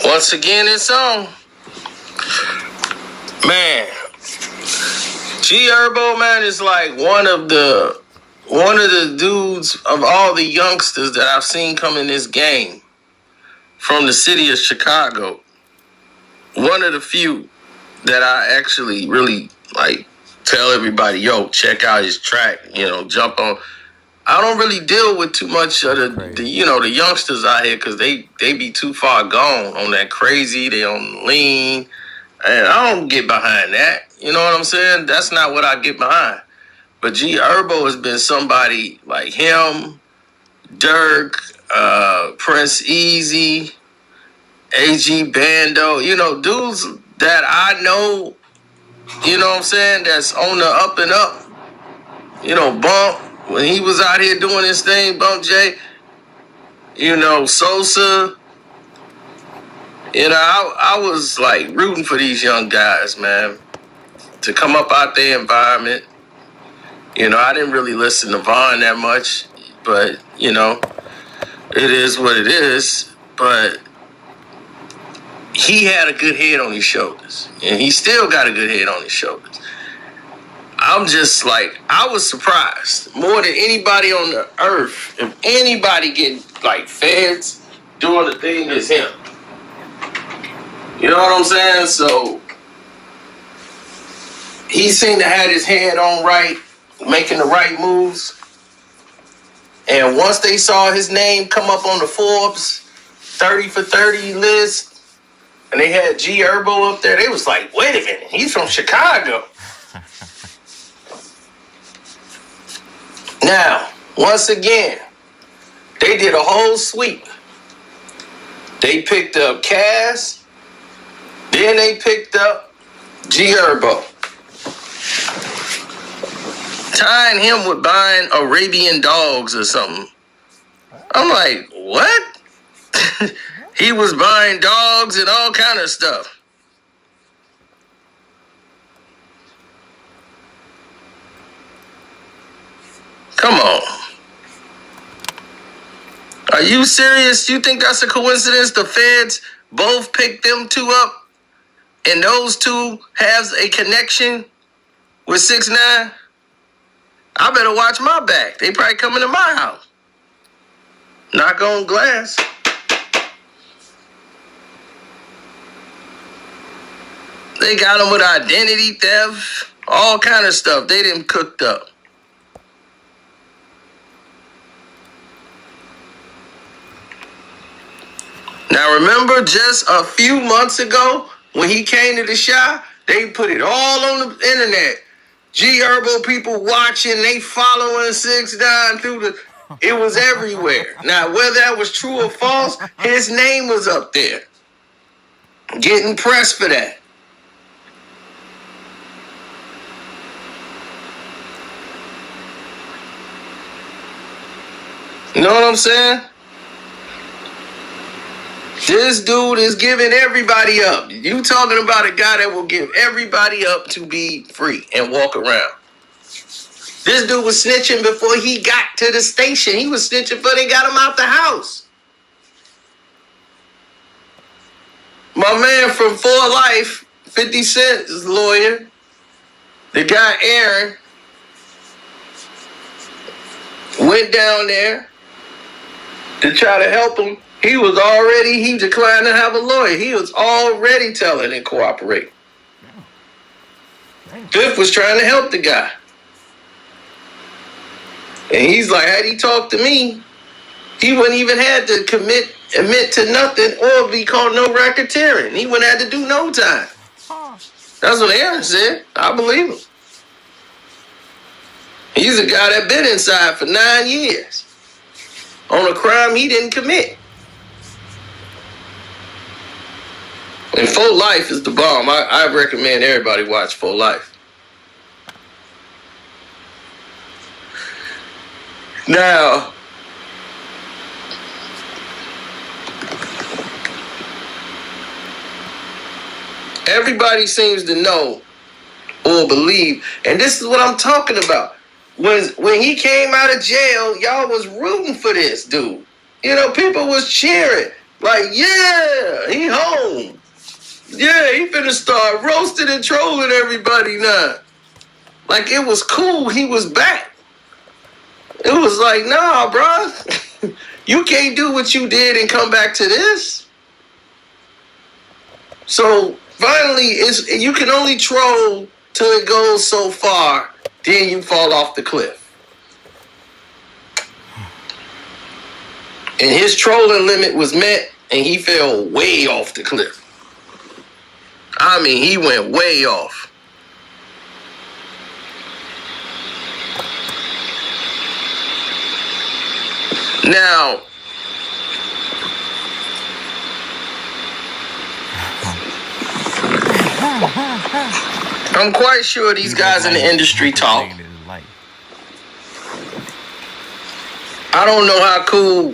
Once again, it's on. Man, G Herbo, man, is like one of the dudes of all the youngsters that I've seen come in this game from the city of Chicago. One of the few that I actually really like tell everybody, yo, check out his track, jump on. I don't really deal with too much of the youngsters out here because they be too far gone on that crazy, they on lean, and I don't get behind that. You know what I'm saying? That's not what I get behind. But G Herbo has been somebody like him, Dirk, Prince Easy, AG Bando, dudes that I know, you know what I'm saying, that's on the up and up. Bump, when he was out here doing his thing, Bump J, Sosa. I was like rooting for these young guys, man, to come up out their environment. I didn't really listen to Vaughn that much, but, it is what it is. But he had a good head on his shoulders, and he still got a good head on his shoulders. I'm just like, I was surprised more than anybody on the earth. If anybody getting like feds doing the thing, is him. You know what I'm saying? So he seemed to have his head on right, making the right moves. And once they saw his name come up on the Forbes 30 for 30 list, and they had G Herbo up there, they was like, wait a minute, he's from Chicago. Now, once again, they did a whole sweep. They picked up Cass, then they picked up G Herbo, tying him with buying Arabian dogs or something. I'm like, what? He was buying dogs and all kind of stuff. Come on. Are you serious? You think that's a coincidence? The feds both picked them two up, and those two has a connection with 6ix9ine? I better watch my back. They probably coming to my house. Knock on glass. They got them with identity theft, all kind of stuff. They didn't cooked up. Now remember, just a few months ago when he came to the shop, they put it all on the internet. G Herbo people watching, they following 6ix9ine through the. It was everywhere. Now whether that was true or false, his name was up there, getting pressed for that. You know what I'm saying? This dude is giving everybody up. You talking about a guy that will give everybody up to be free and walk around. This dude was snitching before he got to the station. He was snitching before they got him out the house. My man from 4life, 50 Cent's lawyer, the guy Aaron, went down there to try to help him. He declined to have a lawyer. He was already telling and cooperating. Biff was trying to help the guy. And he's like, had he talked to me, he wouldn't even have to admit to nothing or be called no racketeering. He wouldn't have to do no time. That's what Aaron said. I believe him. He's a guy that been inside for 9 years on a crime he didn't commit. And 4life is the bomb. I recommend everybody watch 4life. Now, everybody seems to know or believe, and this is what I'm talking about. When he came out of jail, y'all was rooting for this dude. People was cheering. Like, yeah, he home. finna start roasting and trolling everybody now. Like, it was cool. He was back. It was like, nah, bro. You can't do what you did and come back to this. So finally, you can only troll till it goes so far, then you fall off the cliff. And his trolling limit was met, and he fell way off the cliff. I mean, he went way off. Now, I'm quite sure these guys in the industry talk. I don't know how cool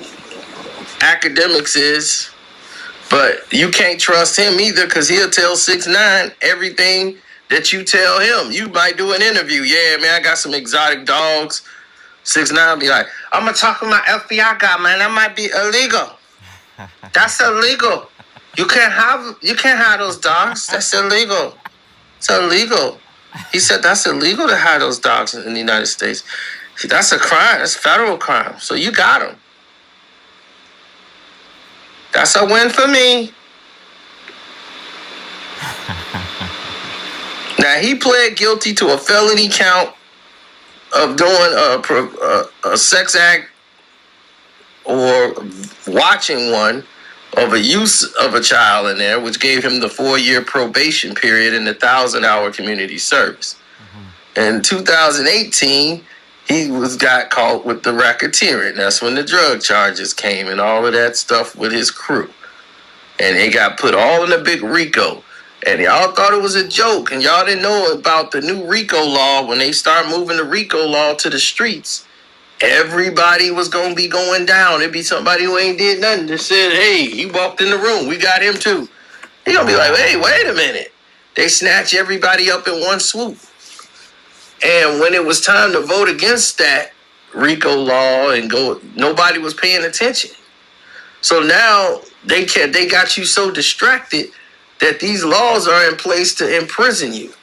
Academics is, but you can't trust him either, because he'll tell 6ix9ine everything that you tell him. You might do an interview. Yeah, man, I got some exotic dogs. 6ix9ine be like, I'm gonna talk with my FBI guy, man. That might be illegal. That's illegal. You can't have those dogs. That's illegal. It's illegal. He said that's illegal to have those dogs in the United States. That's a crime. That's a federal crime. So you got them. That's a win for me. Now, he pled guilty to a felony count of doing a sex act or watching one of a use of a child in there, which gave him the 4-year probation period and the 1,000-hour community service. In 2018, he got caught with the racketeering. That's when the drug charges came and all of that stuff with his crew. And they got put all in a big RICO. And y'all thought it was a joke, and y'all didn't know about the new RICO law. When they start moving the RICO law to the streets, everybody was going to be going down. It'd be somebody who ain't did nothing that said, hey, he walked in the room. We got him too. He going to be like, hey, wait a minute. They snatch everybody up in one swoop. And when it was time to vote against that RICO law and go, nobody was paying attention. So now they got you so distracted that these laws are in place to imprison you.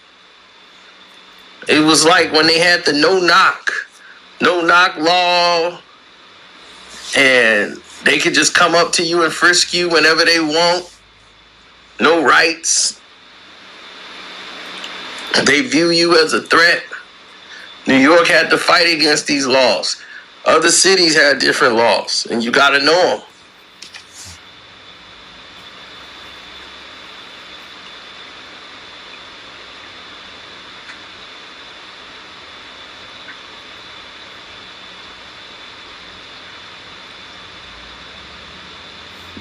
It was like when they had the no knock law, and they could just come up to you and frisk you whenever they want. No rights. They view you as a threat. New York had to fight against these laws. Other cities had different laws, and you got to know them.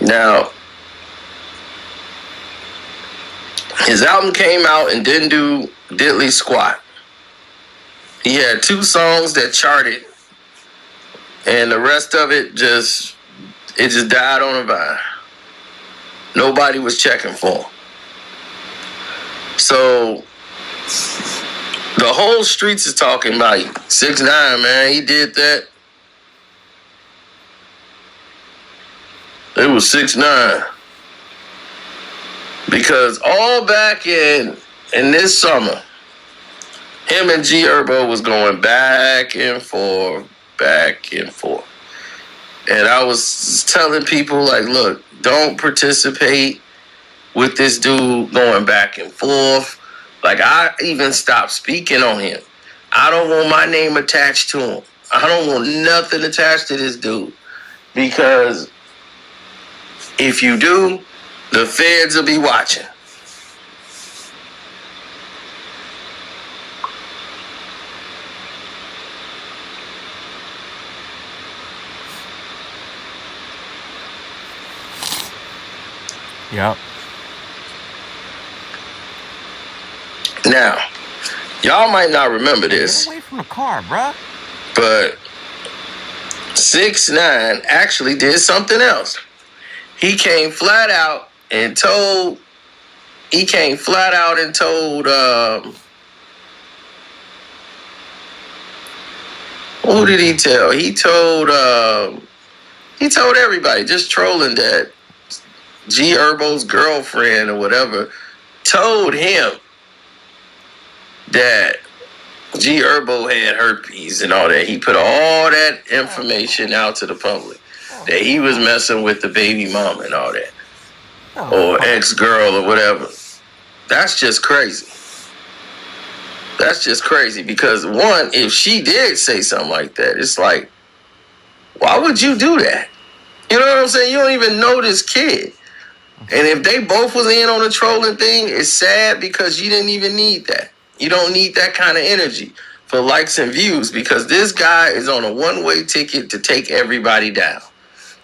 Now, his album came out and didn't do diddly squat. He had 2 songs that charted, and the rest of it just died on a vine. Nobody was checking for him. So the whole streets is talking about 6ix9ine, man. He did that. It was 6ix9ine. Because all back in this summer, him and G Herbo was going back and forth. And I was telling people, like, look, don't participate with this dude going back and forth. Like, I even stopped speaking on him. I don't want my name attached to him. I don't want nothing attached to this dude. Because if you do, the feds will be watching. Yep. Now, y'all might not remember this. Get away from the car, bruh. But 6ix9ine actually did something else. He came flat out and told. Who did he tell? He told everybody, just trolling, that G Herbo's girlfriend or whatever told him that G Herbo had herpes and all that. He put all that information out to the public that he was messing with the baby mom and all that, or ex-girl or whatever. That's just crazy. That's just crazy because one, if she did say something like that, it's like, why would you do that? You know what I'm saying? You don't even know this kid. And if they both was in on the trolling thing, it's sad because you didn't even need that. You don't need that kind of energy for likes and views because this guy is on a one-way ticket to take everybody down.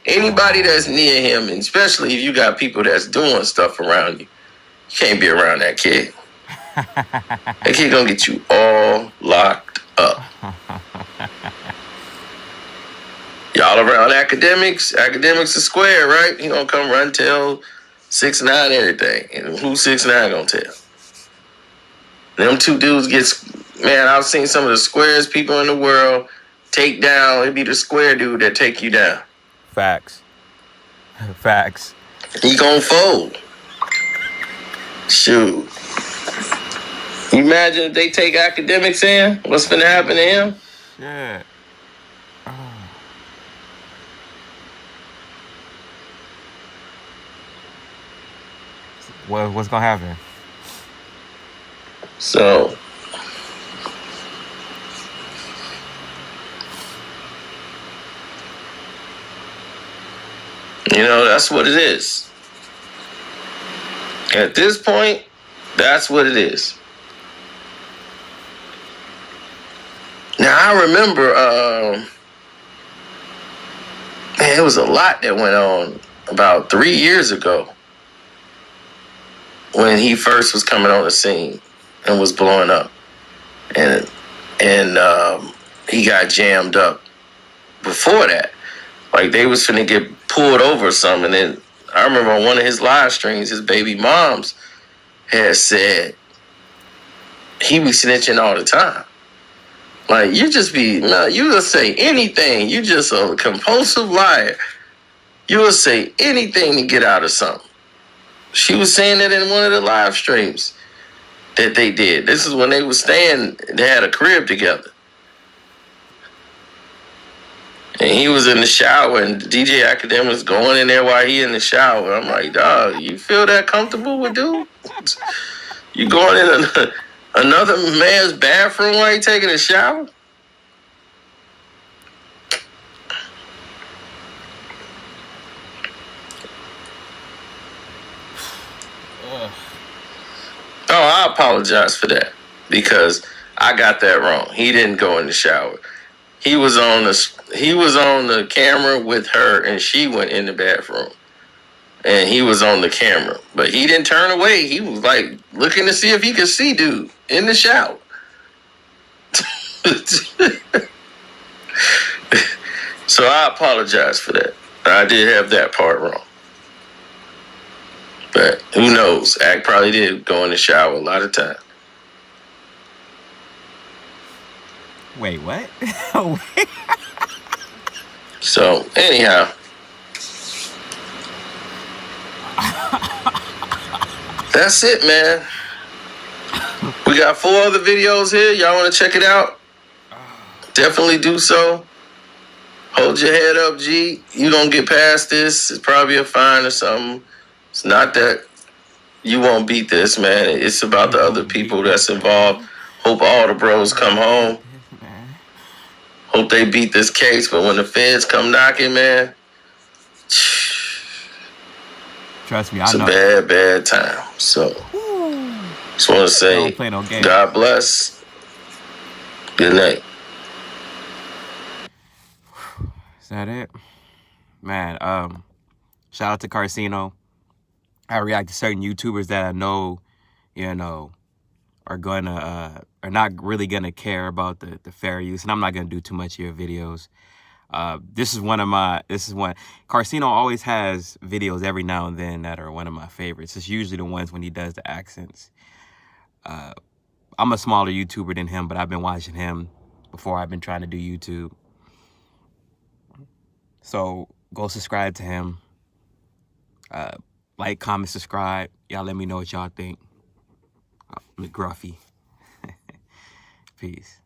Anybody that's near him, and especially if you got people that's doing stuff around you, you can't be around that kid. That kid gonna get you all locked up. Y'all around academics are square, right? He gonna come run tell 6ix9ine everything. And who 6ix9ine gonna tell? Them two dudes man, I've seen some of the squarest people in the world take down. It'd be the square dude that take you down. Facts. Facts. He gonna fold. Shoot. You imagine if they take academics in? What's gonna happen to him? Yeah. What's gonna happen? So, that's what it is. At this point, that's what it is. Now, I remember, man, it was a lot that went on about 3 years ago when he first was coming on the scene and was blowing up. And he got jammed up before that. Like, they was finna get pulled over or something. And then I remember on one of his live streams, his baby moms had said he be snitching all the time. Like, you just say anything. You just a compulsive liar. You will say anything to get out of something. She was saying that in one of the live streams that they did. This is when they were staying, they had a crib together. And he was in the shower, and DJ Academic was going in there while he in the shower. I'm like, dog, you feel that comfortable with dude? You going in another man's bathroom while he taking a shower? Oh, I apologize for that because I got that wrong. He didn't go in the shower. He was on the camera with her, and she went in the bathroom. And he was on the camera, but he didn't turn away. He was like looking to see if he could see dude in the shower. So I apologize for that. I did have that part wrong. But who knows? Act probably did go in the shower a lot of time. Wait, what? So anyhow, that's it, man. We got 4 other videos here. Y'all want to check it out? Definitely do so. Hold your head up, G. You gonna get past this. It's probably a fine or something. It's not that you won't beat this, man. It's about the other people that's involved. Hope all the bros come home. Hope they beat this case. But when the feds come knocking, man, trust me, it's a bad time. So, just want to say, God bless. Good night. Is that it? Man, shout out to Karceno. I react to certain YouTubers that I know, are not really gonna care about the fair use, and I'm not gonna do too much of your videos. Karceno always has videos every now and then that are one of my favorites. It's usually the ones when he does the accents. I'm a smaller YouTuber than him, but I've been watching him before I've been trying to do YouTube. So go subscribe to him. Like, comment, subscribe. Y'all let me know what y'all think. McGruffy. Peace.